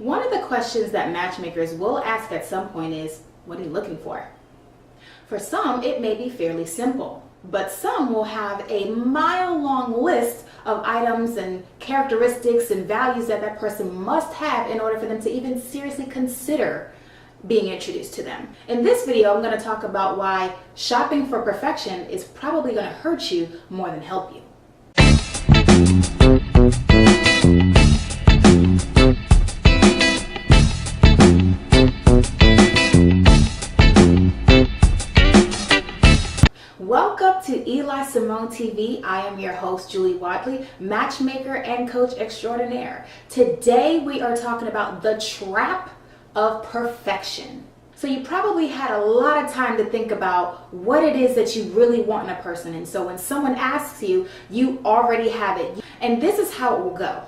One of the questions that matchmakers will ask at some point is, what are you looking for? For some, it may be fairly simple, but some will have a mile-long list of items and characteristics and values that that person must have in order for them to even seriously consider being introduced to them. In this video, I'm going to talk about why shopping for perfection is probably going to hurt you more than help you. Welcome to Eli Simone TV. I am your host, Julie Wadley, matchmaker and coach extraordinaire. Today we are talking about the trap of perfection. So you probably had a lot of time to think about what it is that you really want in a person. And so when someone asks you, you already have it. And this is how it will go.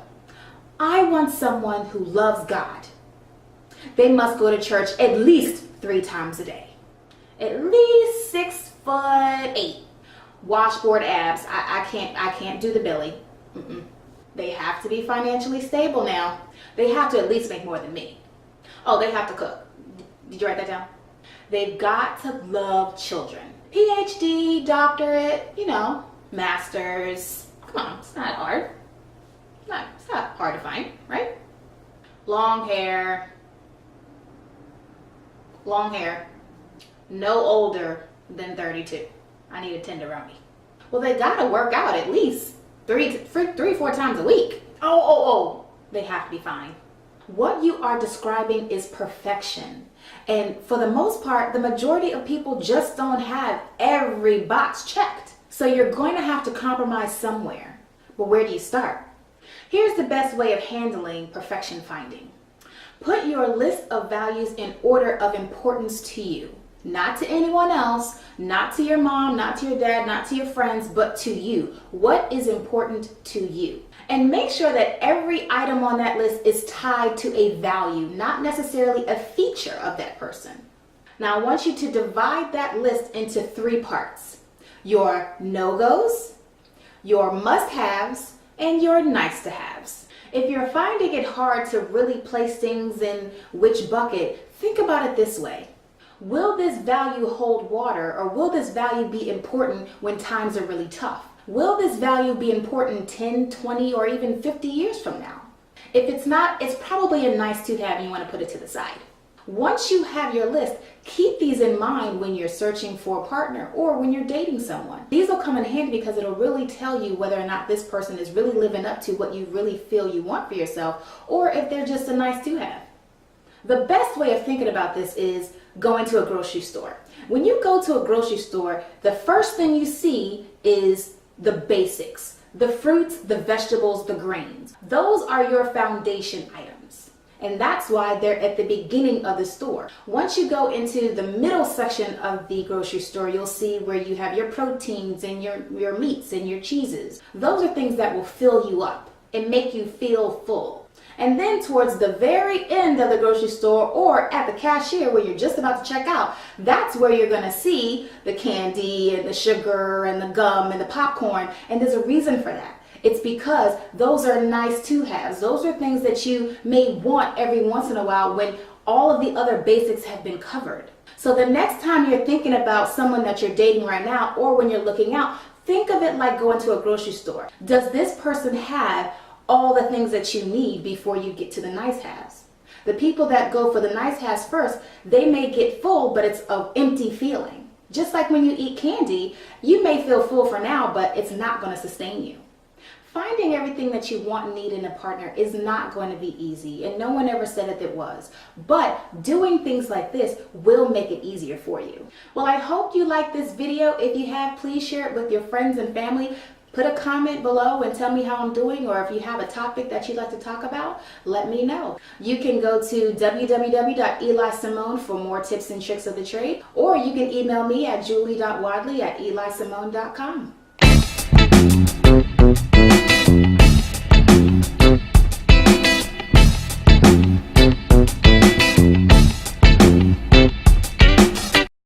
I want someone who loves God. They must go to church at least 3 times a day. At least 6'8". Washboard abs. I can't do the belly. They have to be financially stable now. They have to at least make more than me. Oh, they have to cook. Did you write that down? They've got to love children. PhD, doctorate, masters. Come on, it's not hard. It's not hard to find, right? Long hair. No older than 32. I need a tenderoni. Well, they gotta work out at least 3-4 times a week. Oh, they have to be fine. What you are describing is perfection. And for the most part, the majority of people just don't have every box checked. So you're going to have to compromise somewhere. But where do you start? Here's the best way of handling perfection finding. Put your list of values in order of importance to you. Not to anyone else, not to your mom, not to your dad, not to your friends, but to you. What is important to you? And make sure that every item on that list is tied to a value, not necessarily a feature of that person. Now, I want you to divide that list into 3 parts. Your no-goes, your must-haves, and your nice-to-haves. If you're finding it hard to really place things in which bucket, think about it this way. Will this value hold water, or will this value be important when times are really tough? Will this value be important 10, 20, or even 50 years from now? If it's not, it's probably a nice to have and you want to put it to the side. Once you have your list, keep these in mind when you're searching for a partner or when you're dating someone. These will come in handy because it'll really tell you whether or not this person is really living up to what you really feel you want for yourself, or if they're just a nice to have. The best way of thinking about this is going to a grocery store. When you go to a grocery store, the first thing you see is the basics. The fruits, the vegetables, the grains. Those are your foundation items. And that's why they're at the beginning of the store. Once you go into the middle section of the grocery store, you'll see where you have your proteins and your meats and your cheeses. Those are things that will fill you up and make you feel full. And then towards the very end of the grocery store or at the cashier where you're just about to check out, that's where you're going to see the candy and the sugar and the gum and the popcorn. And there's a reason for that. It's because those are nice to haves. Those are things that you may want every once in a while when all of the other basics have been covered. So the next time you're thinking about someone that you're dating right now, or when you're looking out, think of it like going to a grocery store. Does this person have all the things that you need before you get to the nice haves? The people that go for the nice haves first, they may get full, but it's an empty feeling. Just like when you eat candy, you may feel full for now, but it's not going to sustain you. Finding everything that you want and need in a partner is not going to be easy, and no one ever said that it was. But doing things like this will make it easier for you. Well, I hope you like this video. If you have, please share it with your friends and family. Put a comment below and tell me how I'm doing, or if you have a topic that you'd like to talk about, let me know. You can go to www.elisimone for more tips and tricks of the trade, or you can email me at julie.wadley@elisimone.com.